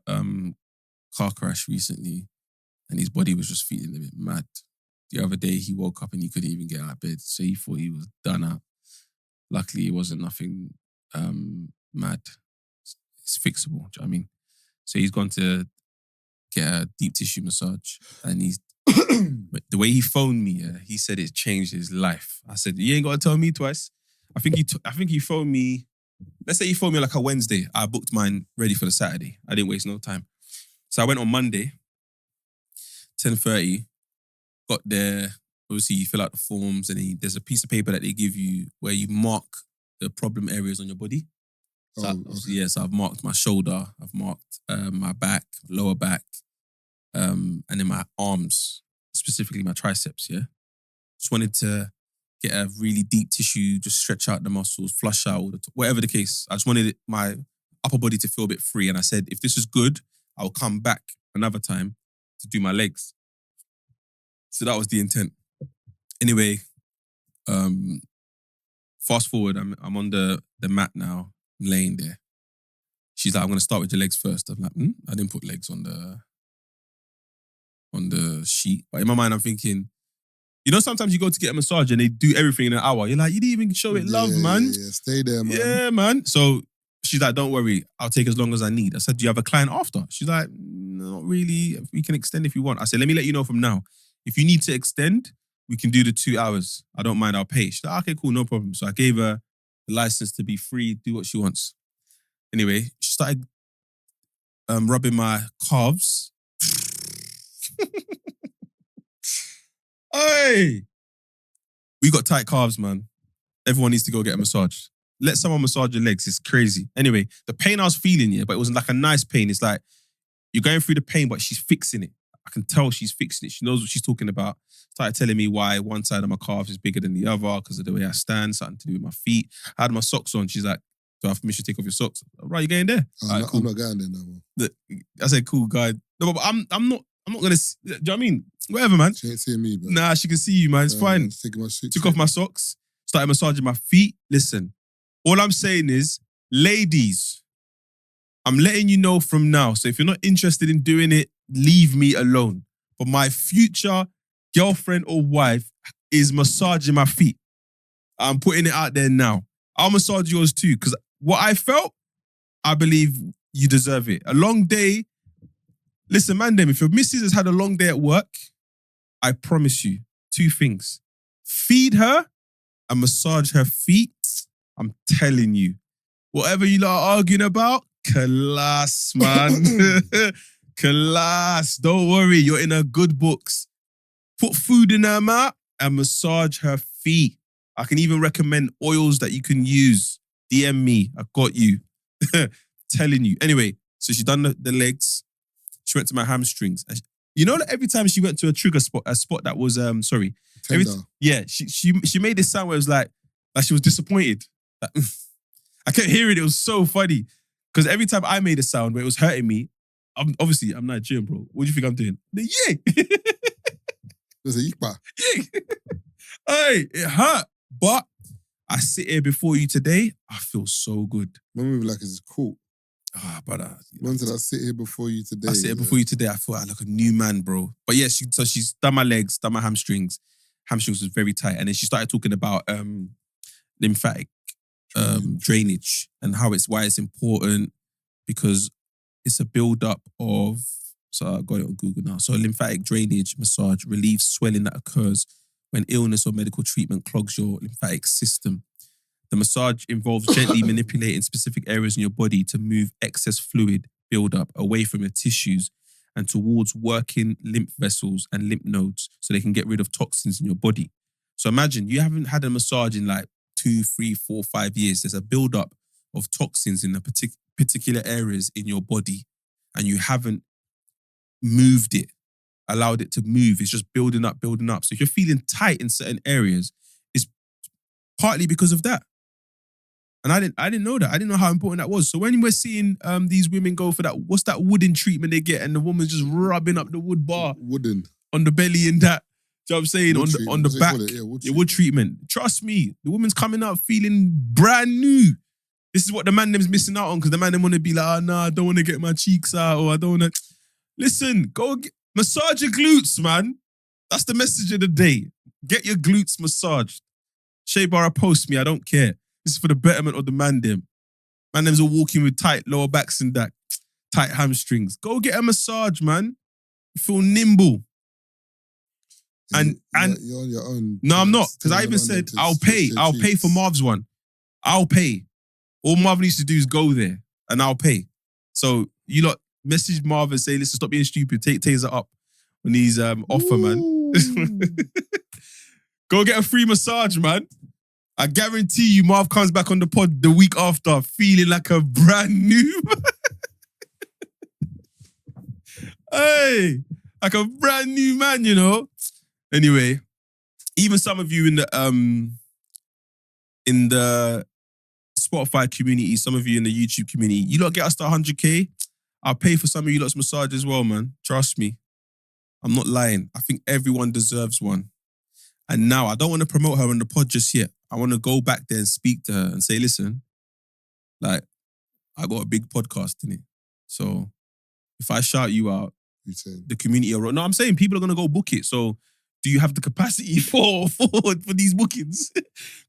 car crash recently and his body was just feeling a bit mad. The other day he woke up and he couldn't even get out of bed. So he thought he was done out. Luckily it wasn't nothing mad. It's fixable, do you know what I mean? So he's gone to get a deep tissue massage and the way he phoned me, he said it changed his life. I said, you ain't got to tell me twice. I think he phoned me, let's say he phoned me like a Wednesday. I booked mine ready for the Saturday. I didn't waste no time. So I went on Monday, 10:30, got there. Obviously, you fill out the forms and then there's a piece of paper that they give you where you mark the problem areas on your body. So, so I've marked my shoulder, I've marked my back, lower back, and then my arms, specifically my triceps, yeah? Just wanted to get a really deep tissue, just stretch out the muscles, flush out, whatever the case. I just wanted my upper body to feel a bit free. And I said, if this is good, I'll come back another time to do my legs. So that was the intent. Anyway, fast forward, I'm on the mat now, I'm laying there. She's like, I'm going to start with your legs first. I'm like, I didn't put legs on the sheet. But in my mind, I'm thinking, you know, sometimes you go to get a massage and they do everything in an hour. You're like, you didn't even show it love, man. Yeah, stay there, man. Yeah, man. So she's like, don't worry, I'll take as long as I need. I said, do you have a client after? She's like, not really. We can extend if you want. I said, let me let you know from now. If you need to extend, we can do the 2 hours. I don't mind, I'll pay. She's like, okay, cool, no problem. So I gave her the license to be free, do what she wants. Anyway, she started rubbing my calves. Hey! We got tight calves, man. Everyone needs to go get a massage. Let someone massage your legs. It's crazy. Anyway, the pain I was feeling, yeah, but it was like a nice pain. It's like, you're going through the pain, but she's fixing it. I can tell she's fixing it. She knows what she's talking about. Started telling me why one side of my calf is bigger than the other because of the way I stand, something to do with my feet. I had my socks on. She's like, do I have permission to take off your socks? Right, you going there? I'm not going there no more. I said, cool, guy. No, but I'm not going to, do you know what I mean? Whatever, man. She ain't seeing me, bro. Nah, she can see you, man. It's fine. Took off my socks, started massaging my feet. Listen, all I'm saying is, ladies, I'm letting you know from now. So if you're not interested in doing it, leave me alone. But my future girlfriend or wife is massaging my feet. I'm putting it out there now. I'll massage yours too, because what I felt, I believe you deserve it. A long day. Listen, man, if your missus has had a long day at work, I promise you 2 things. Feed her and massage her feet. I'm telling you. Whatever you lot are arguing about, class, man. Class. Don't worry, you're in her good books. Put food in her mouth and massage her feet. I can even recommend oils that you can use. DM me. I got you. Telling you. Anyway, so she done the legs. She went to my hamstrings. You know that every time she went to a spot that was sorry. Tender. She made this sound where it was like she was disappointed. Like, I kept hearing it. It was so funny. Because every time I made a sound where it was hurting me, I'm Nigerian, bro. What do you think I'm doing? Yeah. There's a yikpa. Yeah. Hey, it hurt. But I sit here before you today, I feel so good. Man, we were like, it's cool. Ah, brother. Man said, I sit here before you today. I sit here before you today, I feel like a new man, bro. But yeah, she's done my legs, done my hamstrings. Hamstrings was very tight. And then she started talking about lymphatic drainage and why it's important because it's a build-up of, so I got it on Google now. So lymphatic drainage massage relieves swelling that occurs when illness or medical treatment clogs your lymphatic system. The massage involves gently manipulating specific areas in your body to move excess fluid build-up away from your tissues and towards working lymph vessels and lymph nodes so they can get rid of toxins in your body. So imagine you haven't had a massage in like 2, 3, 4, 5 years. There's a build-up of toxins in the particular areas in your body and you haven't moved it, allowed it to move. It's just building up. So if you're feeling tight in certain areas, it's partly because of that. And I didn't know that. I didn't know how important that was. So when we're seeing these women go for that, what's that wooden treatment they get and the woman's just rubbing up the wood bar on the belly and that, do you know what I'm saying? On the back. Wood treatment. Trust me, the woman's coming out feeling brand new. This is what the man them's missing out on because the man them want to be like, I don't want to get my cheeks out or I don't want to. Listen, massage your glutes, man. That's the message of the day. Get your glutes massaged. Shea Barra post me, I don't care. This is for the betterment of the man them. Man them's all walking with tight lower backs and that, tight hamstrings. Go get a massage, man. You feel nimble. And you're on your own. No, I'm not. Because I even said, I'll pay for Marv's one. I'll pay. All Marv needs to do is go there and I'll pay. So you lot message Marv and say, listen, stop being stupid. Take Tazer up on these offer, man. Go get a free massage, man. I guarantee you Marv comes back on the pod the week after feeling like a brand new hey, like a brand new man, you know. Anyway, even some of you in the Spotify community, some of you in the YouTube community, you lot get us to 100K. I'll pay for some of you lot's massage as well, man. Trust me. I'm not lying. I think everyone deserves one. And now, I don't want to promote her on the pod just yet. I want to go back there and speak to her and say, listen, like, I got a big podcast in it. So if I shout you out, the community are... No, I'm saying people are going to go book it. So do you have the capacity for these bookings?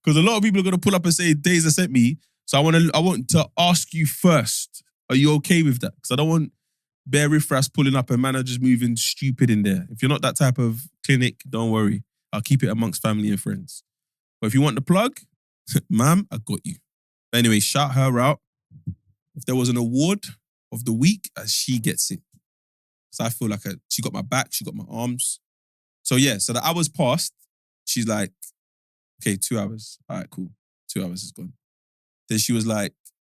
Because a lot of people are going to pull up and say, Tazer sent me. So I want to ask you first, are you okay with that? Because I don't want bare riffraffs pulling up and man are just moving stupid in there. If you're not that type of clinic, don't worry. I'll keep it amongst family and friends. But if you want the plug, ma'am, I got you. But anyway, shout her out. If there was an award of the week, she gets it. So I feel like she got my back, she got my arms. So yeah, so the hours passed. She's like, okay, 2 hours. All right, cool. 2 hours is gone. Then she was like,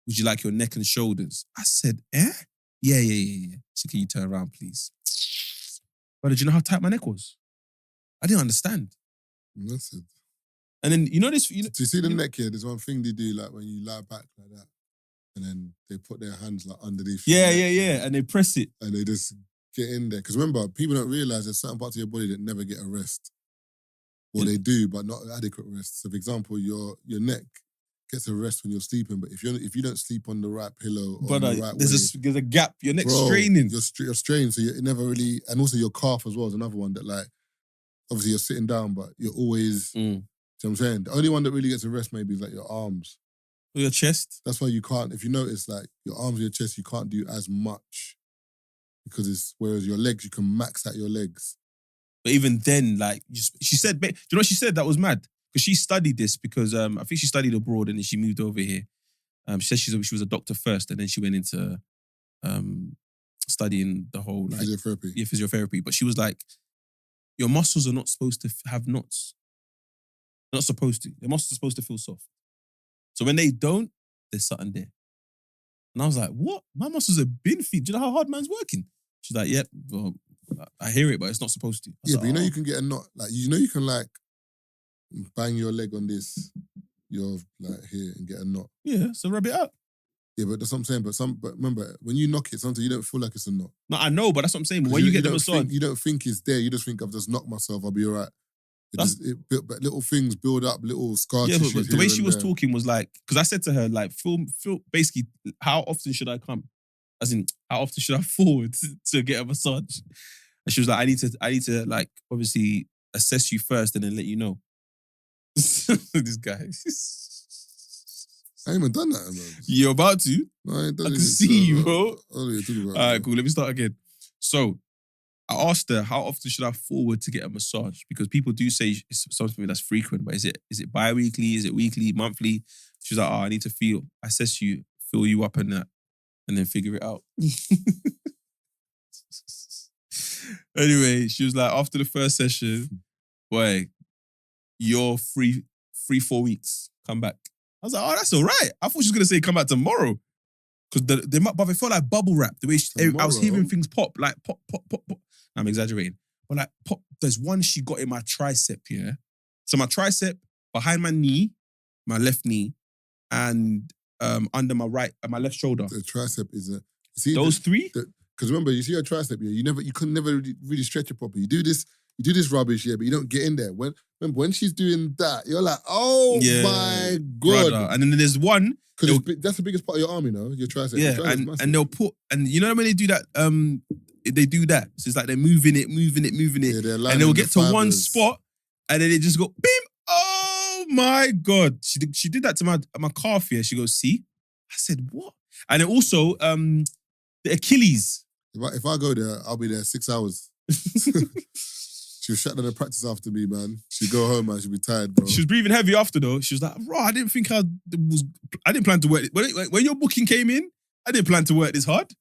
would you like your neck and shoulders? I said, Yeah. So can you turn around, please? But did you know how tight my neck was? I didn't understand. That's it. And then, you know this... You see the neck here? There's one thing they do, like when you lie back like that, and then they put their hands like underneath. Yeah. And they press it. And they just get in there. Because remember, people don't realise there's certain parts of your body that never get a rest. Or they do, but not adequate rest. So for example, your neck gets a rest when you're sleeping, but if you don't sleep on the right pillow or the right there's a gap. Your neck's straining. You're strained, so it never really... And also your calf as well is another one that like... Obviously, you're sitting down, but you're always... You know what I'm saying? The only one that really gets a rest maybe is like your arms. Or your chest? That's why you can't... If you notice, like, your arms and your chest, you can't do as much. Because whereas your legs, you can max out your legs. But even then, like, she said... Do you know what she said? That was mad. Because she studied this because I think she studied abroad and then she moved over here. She said she was a doctor first and then she went into studying the whole... Like, physiotherapy. Yeah, physiotherapy. But she was like, your muscles are not supposed to have knots. They're not supposed to. Your muscles are supposed to feel soft. So when they don't, there's something there. And I was like, what? My muscles have been feet. Do you know how hard man's working? She's like, yep, well, I hear it, but it's not supposed to. Yeah, but you know you can get a knot. Like, you know you can like bang your leg on this, your like here and get a knot. Yeah, so rub it out. Yeah, but that's what I'm saying. But remember, when you knock it, sometimes you don't feel like it's a knot. No, I know, but that's what I'm saying. But when you get the massage, you don't think it's there. You just think I've just knocked myself. I'll be all right. But little things build up, little scar tissue. But the way she was talking was like, because I said to her, like, feel basically, how often should I come? As in, how often should I forward to get a massage? And she was like, I need to like obviously assess you first and then let you know. This guy. I ain't even done that, man. You're about to? No, I ain't done I it. can see you, bro. All right, cool. Let me start again. So, I asked her, how often should I forward to get a massage? Because people do say it's something that's frequent, but is it bi-weekly? Is it weekly, monthly? She's like, I need to assess you, fill you up and that, and then figure it out. Anyway, she was like, after the first session, boy, you're free 4 weeks. Come back. I was like, oh, that's all right. I thought she was going to say come back tomorrow. Because but it felt like bubble wrap. The way I was hearing things pop, like pop, pop, pop, pop. I'm exaggerating. But like pop, there's one she got in my tricep, yeah? So my tricep, behind my knee, my left knee, and under my left shoulder. The tricep is those three? Because remember, you see your tricep, yeah, you could never really stretch it properly. You do this rubbish, yeah, but you don't get in there. When she's doing that, you're like, oh my God. Brother. And then there's one. Because that's the biggest part of your arm, you know, your tricep. Yeah, and they'll put, and you know when they do that, they do that. So it's like they're moving it. Yeah, and they'll get to one spot and then they just go, bim, oh my God. She did that to my calf here. She goes, see? I said, what? And then also, the Achilles. If I go there, I'll be there 6 hours. She'll shut down the practice after me, man. She'll go home, man. She'll be tired, bro. She was breathing heavy after, though. She was like, bro, I didn't plan to work. When your booking came in, I didn't plan to work this hard.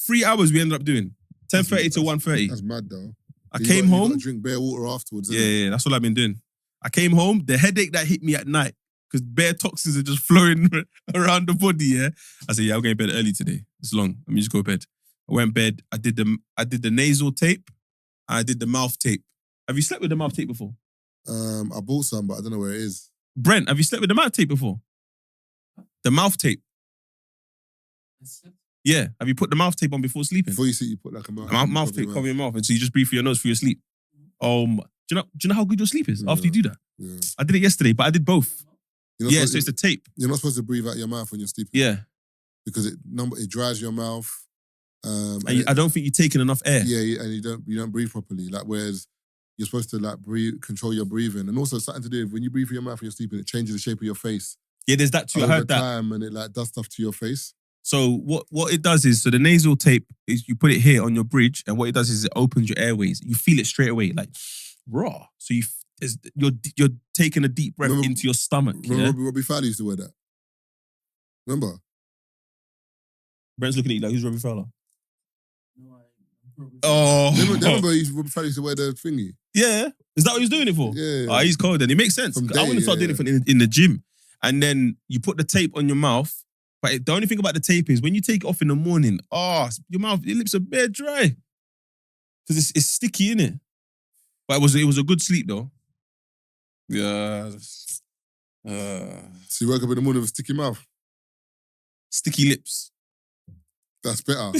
3 hours we ended up doing. 10:30 to 1:30. That's mad, though. I came home. You got to drink bare water afterwards. Yeah, that's what I've been doing. I came home, the headache that hit me at night, because bare toxins are just flowing around the body, yeah? I said, yeah, I'm going to bed early today. It's long. Let me just go to bed. I went to bed. I did the nasal tape. I did the mouth tape. Have you slept with the mouth tape before? I bought some, but I don't know where it is. Brent, have you slept with the mouth tape before? The mouth tape. Yeah. Have you put the mouth tape on before sleeping? Before you sleep, you put like a mouth tape cover your mouth, and so you just breathe through your nose for your sleep. Do you know how good your sleep is after you do that? Yeah. I did it yesterday, but I did both. So it's a tape. You're not supposed to breathe out your mouth when you're sleeping. Yeah. Because it dries your mouth. I don't think you're taking enough air. Yeah, and you don't breathe properly. Like, whereas you're supposed to like control your breathing, and also something to do with when you breathe through your mouth when you're sleeping, it changes the shape of your face. Yeah, there's that too. I heard that. Time, and it like does stuff to your face. So what it does is, so the nasal tape is you put it here on your bridge, and what it does is it opens your airways. You feel it straight away, like raw. So you're taking a deep breath into your stomach. Remember Robbie Fowler used to wear that. Remember? Brent's looking at you like, who's Robbie Fowler? Remember Robbie Fowler used to wear the thingy? Yeah. Is that what he's doing it for? Yeah. Oh, he's cold then. It makes sense. I want to start doing it in the gym. And then you put the tape on your mouth. But the only thing about the tape is when you take it off in the morning, your lips are bare dry. Because it's sticky, innit? But it was a good sleep though. Yeah. So you wake up in the morning with a sticky mouth? Sticky lips. That's better.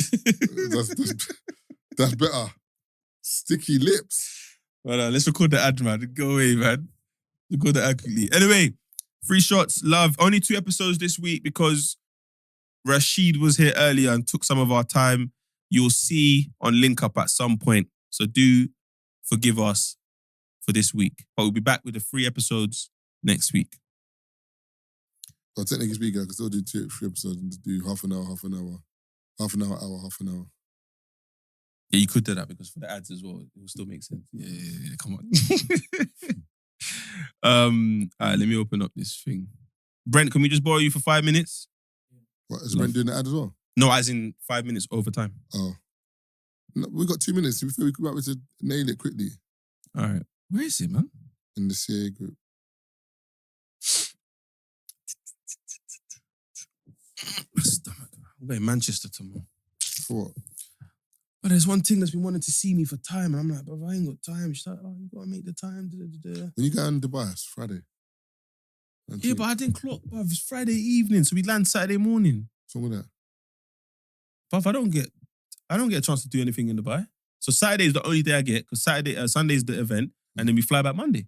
That's better. Sticky lips. Well, let's record the ad, man. Go away, man. Record the ad quickly. Anyway, 3 shots, love. Only 2 episodes this week because Rashid was here earlier and took some of our time. You'll see on Link Up at some point. So do forgive us for this week. But we'll be back with the 3 episodes next week. Well, technically speaking, I can still do 3 episodes and do half an hour. Half an hour. Yeah, you could do that because for the ads as well, it will still make sense. Yeah, come on. All right, let me open up this thing. Brent, can we just borrow you for 5 minutes? What, is Brent doing the ad as well? No, as in 5 minutes overtime. Oh. No, we got 2 minutes. We might be able to nail it quickly. All right. Where is it, man? In the CA group. I'm going to Manchester tomorrow. For what? But there's one thing that's been wanting to see me for time, and I'm like, but I ain't got time. She's like, oh, you gotta make the time. When you go in Dubai, it's Friday. Yeah, but I didn't clock, bruv. It's Friday evening, so we land Saturday morning. What's wrong with that? Bruv, I don't get a chance to do anything in Dubai. So Saturday is the only day I get, because Sunday is the event, and then we fly back Monday.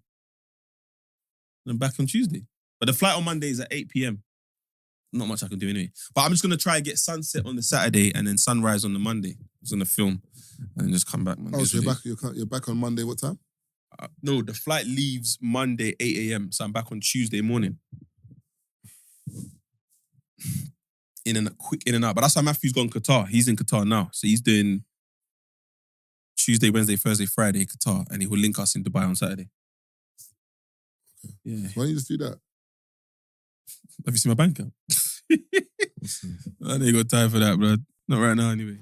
And back on Tuesday. But the flight on Monday is at 8 p.m. Not much I can do anyway. But I'm just going to try and get sunset on the Saturday and then sunrise on the Monday. I'm just going to film and just come back Monday. Oh, so you're back on Monday, what time? No, the flight leaves Monday 8 a.m. So I'm back on Tuesday morning. Quick in and out. But that's how Matthew's gone Qatar. He's in Qatar now. So he's doing Tuesday, Wednesday, Thursday, Friday, Qatar. And he will link us in Dubai on Saturday. Okay. Yeah. Why don't you just do that? Have you seen my bank account? I ain't got time for that, bro. Not right now, anyway.